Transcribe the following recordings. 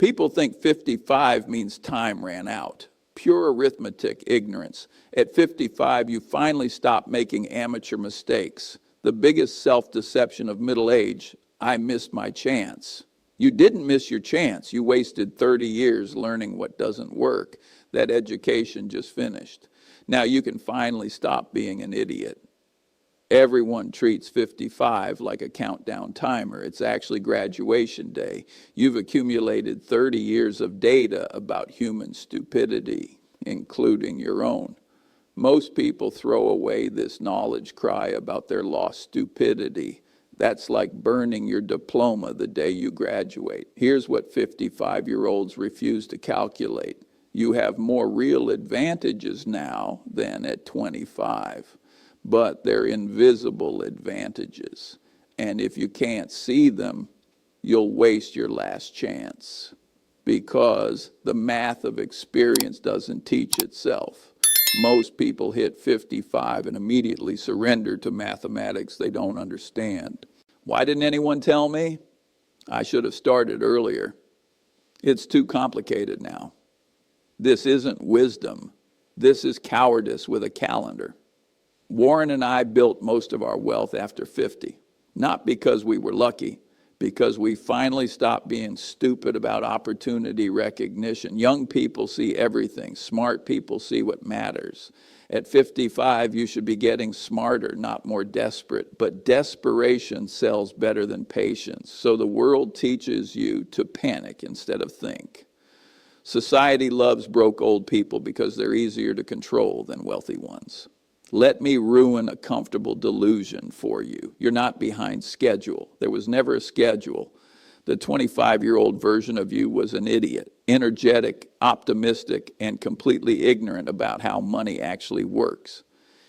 People think 55 means time ran out. Pure arithmetic ignorance. At 55, you finally stop making amateur mistakes. The biggest self-deception of middle age, I missed my chance. You didn't miss your chance. You wasted 30 years learning what doesn't work. That education just finished. Now you can finally stop being an idiot. Everyone treats 55 like a countdown timer. It's actually graduation day. You've accumulated 30 years of data about human stupidity, including your own. Most people throw away this knowledge cry about their lost stupidity. That's like burning your diploma the day you graduate. Here's what 55-year-olds refuse to calculate. You have more real advantages now than at 25. But they're invisible advantages. And if you can't see them, you'll waste your last chance, because the math of experience doesn't teach itself. Most people hit 55 and immediately surrender to mathematics they don't understand. Why didn't anyone tell me? I should have started earlier. It's too complicated now. This isn't wisdom. This is cowardice with a calendar. Warren and I built most of our wealth after 50, not because we were lucky, because we finally stopped being stupid about opportunity recognition. Young people see everything. Smart people see what matters. At 55, you should be getting smarter, not more desperate. But desperation sells better than patience. So the world teaches you to panic instead of think. Society loves broke old people because they're easier to control than wealthy ones. Let me ruin a comfortable delusion for you. You're not behind schedule. There was never a schedule. The 25-year-old version of you was an idiot, energetic, optimistic, and completely ignorant about how money actually works.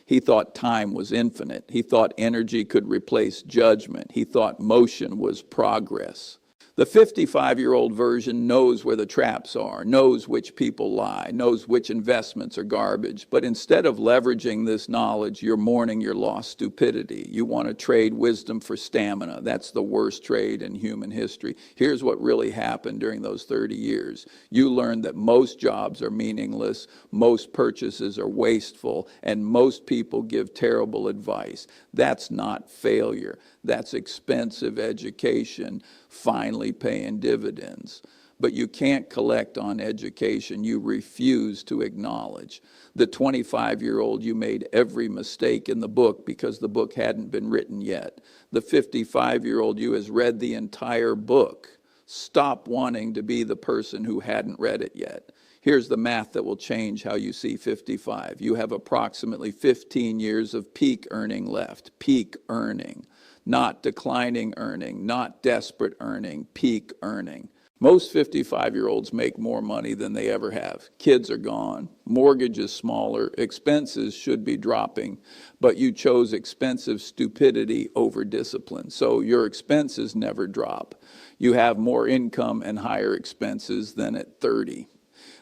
He thought time was infinite. He thought energy could replace judgment. He thought motion was progress. The 55-year-old version knows where the traps are, knows which people lie, knows which investments are garbage. But instead of leveraging this knowledge, you're mourning your lost stupidity. You want to trade wisdom for stamina. That's the worst trade in human history. Here's what really happened during those 30 years. You learned that most jobs are meaningless, most purchases are wasteful, and most people give terrible advice. That's not failure. That's expensive education finally paying dividends. But you can't collect on education you refuse to acknowledge. The 25-year-old, you made every mistake in the book because the book hadn't been written yet. The 55-year-old you has read the entire book. Stop wanting to be the person who hadn't read it yet. Here's the math that will change how you see 55. You have approximately 15 years of peak earning left. Peak earning. Not declining earning, not desperate earning, peak earning. Most 55-year-olds make more money than they ever have. Kids are gone. Mortgage is smaller. Expenses should be dropping. But you chose expensive stupidity over discipline. So your expenses never drop. You have more income and higher expenses than at 30.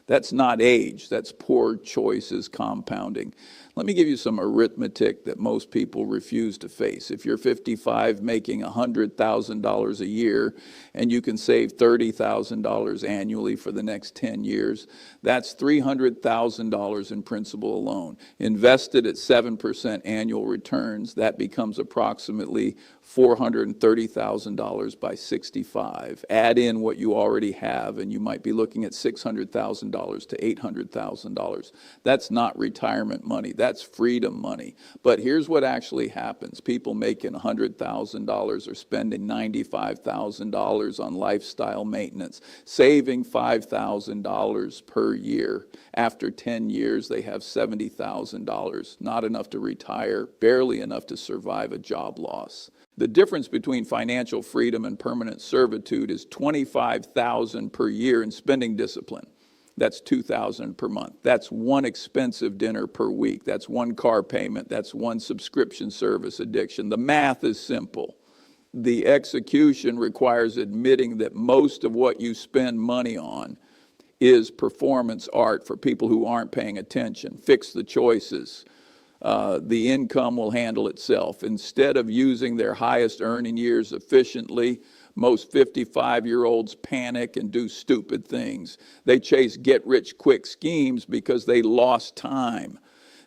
That's not age. That's poor choices compounding. Let me give you some arithmetic that most people refuse to face. If you're 55 making $100,000 a year and you can save $30,000 annually for the next 10 years, that's $300,000 in principal alone. Invested at 7% annual returns, that becomes approximately $430,000 by 65. Add in what you already have and you might be looking at $600,000 to $800,000. That's not retirement money. That's freedom money. But here's what actually happens. People making $100,000 are spending $95,000 on lifestyle maintenance, saving $5,000 per year. After 10 years, they have $70,000, not enough to retire, barely enough to survive a job loss. The difference between financial freedom and permanent servitude is $25,000 per year in spending discipline. That's $2,000 per month. That's one expensive dinner per week. That's one car payment. That's one subscription service addiction. The math is simple. The execution requires admitting that most of what you spend money on is performance art for people who aren't paying attention. Fix the choices. The income will handle itself. Instead of using their highest earning years efficiently, most 55-year-olds panic and do stupid things. They chase get-rich-quick schemes because they lost time.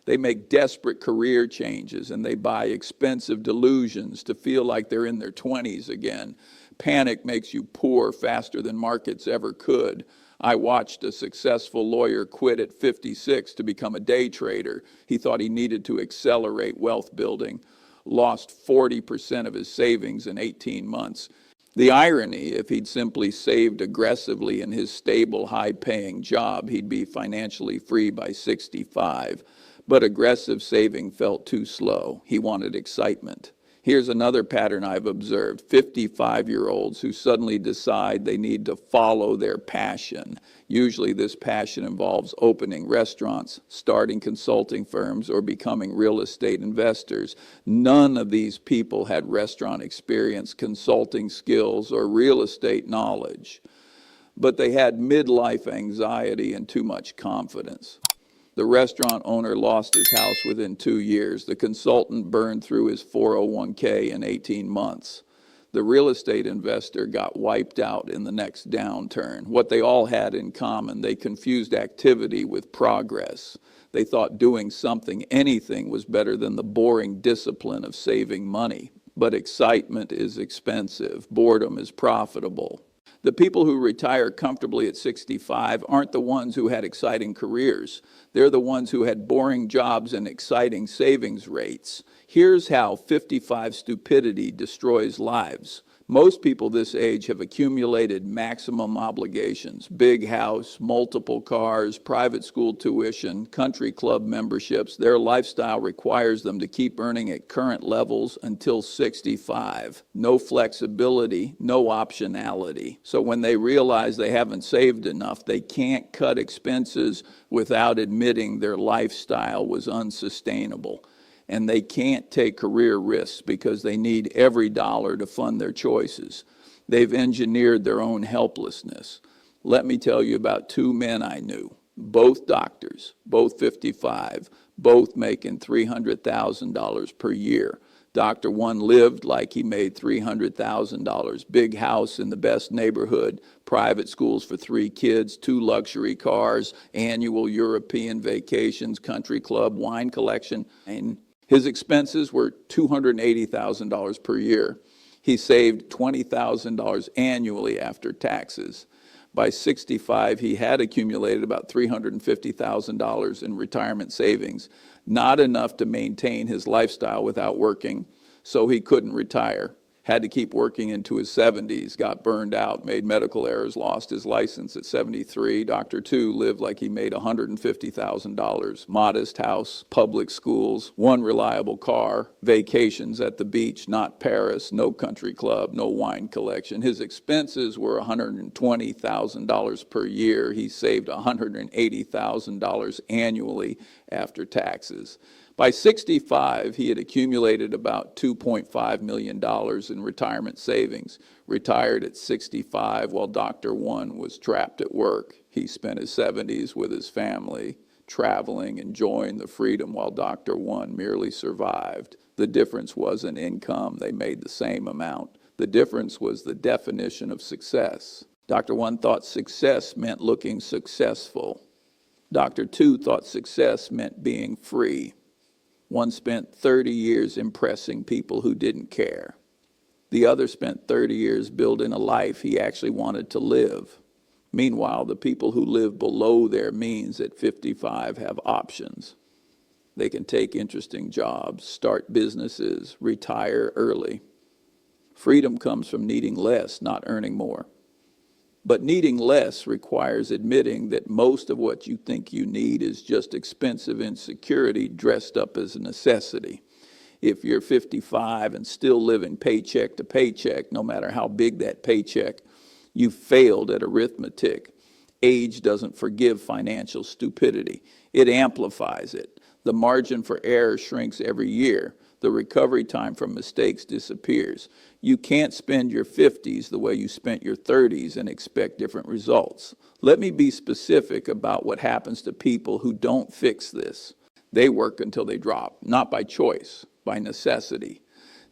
They make desperate career changes, and they buy expensive delusions to feel like they're in their 20s again. Panic makes you poor faster than markets ever could. I watched a successful lawyer quit at 56 to become a day trader. He thought he needed to accelerate wealth building, lost 40% of his savings in 18 months. The irony, if he'd simply saved aggressively in his stable, high-paying job, he'd be financially free by 65. But aggressive saving felt too slow. He wanted excitement. Here's another pattern I've observed: 55-year-olds who suddenly decide they need to follow their passion. Usually this passion involves opening restaurants, starting consulting firms, or becoming real estate investors. None of these people had restaurant experience, consulting skills, or real estate knowledge. But they had midlife anxiety and too much confidence. The restaurant owner lost his house within 2 years. The consultant burned through his 401k in 18 months. The real estate investor got wiped out in the next downturn. What they all had in common: they confused activity with progress. They thought doing something, anything, was better than the boring discipline of saving money. But excitement is expensive. Boredom is profitable. The people who retire comfortably at 65 aren't the ones who had exciting careers. They're the ones who had boring jobs and exciting savings rates. Here's how 55 stupidity destroys lives. Most people this age have accumulated maximum obligations: big house, multiple cars, private school tuition, country club memberships. Their lifestyle requires them to keep earning at current levels until 65. No flexibility, no optionality. So when they realize they haven't saved enough, they can't cut expenses without admitting their lifestyle was unsustainable. And they can't take career risks because they need every dollar to fund their choices. They've engineered their own helplessness. Let me tell you about two men I knew, both doctors, both 55, both making $300,000 per year. Dr. One lived like he made $300,000, big house in the best neighborhood, private schools for 3 kids, 2 luxury cars, annual European vacations, country club, wine collection. And his expenses were $280,000 per year. He saved $20,000 annually after taxes. By 65, he had accumulated about $350,000 in retirement savings, not enough to maintain his lifestyle without working, so he couldn't retire. Had to keep working into his 70s, got burned out, made medical errors, lost his license at 73. Dr. Two lived like he made $150,000. Modest house, public schools, 1 reliable car, vacations at the beach, not Paris, no country club, no wine collection. His expenses were $120,000 per year. He saved $180,000 annually after taxes. By 65, he had accumulated about $2.5 million in retirement savings. Retired at 65 while Dr. One was trapped at work. He spent his 70s with his family, traveling, enjoying the freedom, while Dr. One merely survived. The difference wasn't income. They made the same amount. The difference was the definition of success. Dr. One thought success meant looking successful. Dr. Two thought success meant being free. One spent 30 years impressing people who didn't care. The other spent 30 years building a life he actually wanted to live. Meanwhile, the people who live below their means at 55 have options. They can take interesting jobs, start businesses, retire early. Freedom comes from needing less, not earning more. But needing less requires admitting that most of what you think you need is just expensive insecurity dressed up as a necessity. If you're 55 and still living paycheck to paycheck, no matter how big that paycheck, you failed at arithmetic. Age doesn't forgive financial stupidity. It amplifies it. The margin for error shrinks every year. The recovery time from mistakes disappears. You can't spend your 50s the way you spent your 30s and expect different results. Let me be specific about what happens to people who don't fix this. They work until they drop, not by choice, by necessity.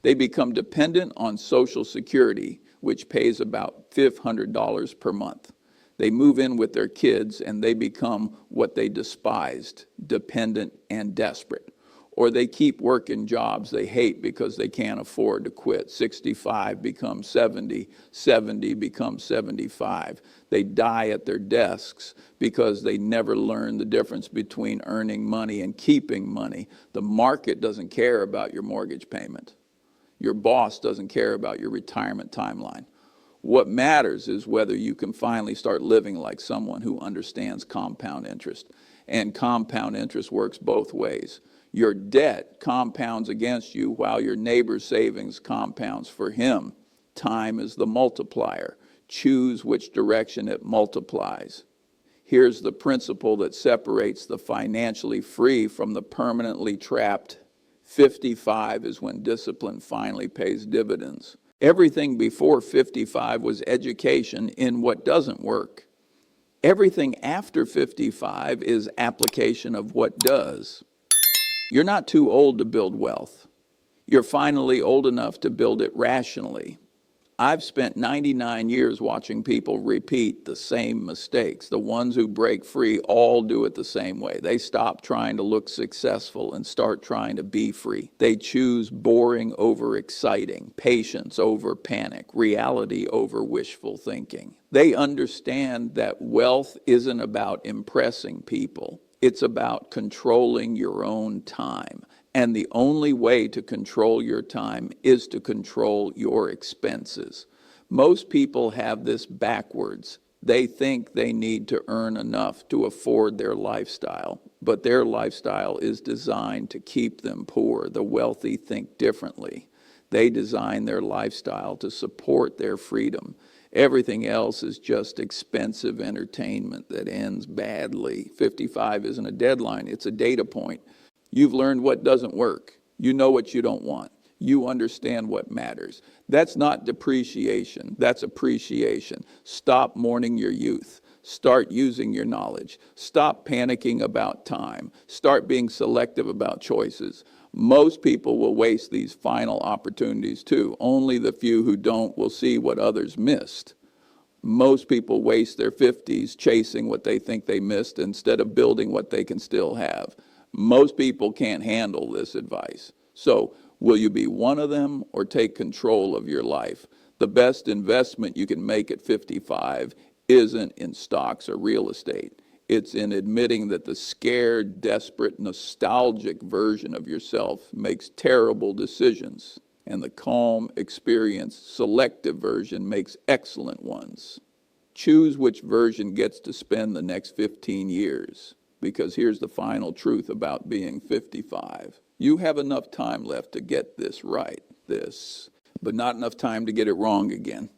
They become dependent on Social Security, which pays about $500 per month. They move in with their kids and they become what they despised, dependent and desperate. Or they keep working jobs they hate because they can't afford to quit. 65 becomes 70, 70 becomes 75. They die at their desks because they never learn the difference between earning money and keeping money. The market doesn't care about your mortgage payment. Your boss doesn't care about your retirement timeline. What matters is whether you can finally start living like someone who understands compound interest. And compound interest works both ways. Your debt compounds against you while your neighbor's savings compounds for him. Time is the multiplier. Choose which direction it multiplies. Here's the principle that separates the financially free from the permanently trapped. 55 is when discipline finally pays dividends. Everything before 55 was education in what doesn't work. Everything after 55 is application of what does. You're not too old to build wealth. You're finally old enough to build it rationally. I've spent 99 years watching people repeat the same mistakes. The ones who break free all do it the same way. They stop trying to look successful and start trying to be free. They choose boring over exciting, patience over panic, reality over wishful thinking. They understand that wealth isn't about impressing people. It's about controlling your own time. And the only way to control your time is to control your expenses. Most people have this backwards. They think they need to earn enough to afford their lifestyle, but their lifestyle is designed to keep them poor. The wealthy think differently. They design their lifestyle to support their freedom. Everything else is just expensive entertainment that ends badly. 55 isn't a deadline, it's a data point. You've learned what doesn't work. You know what you don't want. You understand what matters. That's not depreciation, that's appreciation. Stop mourning your youth. Start using your knowledge. Stop panicking about time. Start being selective about choices. Most people will waste these final opportunities too. Only the few who don't will see what others missed. Most people waste their 50s chasing what they think they missed instead of building what they can still have. Most people can't handle this advice. So, will you be one of them or take control of your life? The best investment you can make at 55 isn't in stocks or real estate. It's in admitting that the scared, desperate, nostalgic version of yourself makes terrible decisions, and the calm, experienced, selective version makes excellent ones. Choose which version gets to spend the next 15 years. Because here's the final truth about being 55. You have enough time left to get this right, but not enough time to get it wrong again.